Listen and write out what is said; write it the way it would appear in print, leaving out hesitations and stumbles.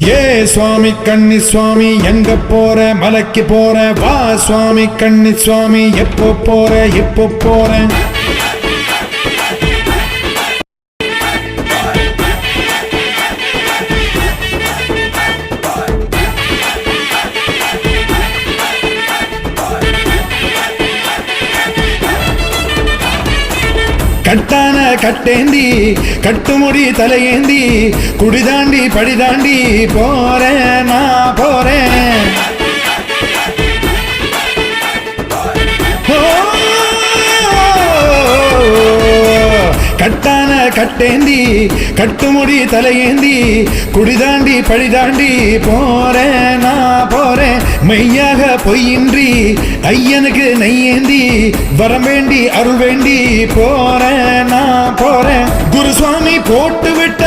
ஏ சுவாமி கன்னி சுவாமி எங்க போற மலைக்கு போற வா சுவாமி கன்னி சுவாமி எப்போ போற எப்போ போற கட்டான கட்டேந்தி கட்டுமுடி தலையேந்தி குடிதாண்டி படிதாண்டி போறேன் நான் போறேன் கட்டான கட்டேந்தி கட்டுமுடி தலையேந்தி குடிதாண்டி படிதாண்டி போறேன் நான் போறேன் மெய்யாக பொய்யின்றி ஐயனுக்கு நெய்யேந்தி வரம் வேண்டி அருள் வேண்டி போறேன் நான் போறேன் குருசுவாமி போட்டு விட்ட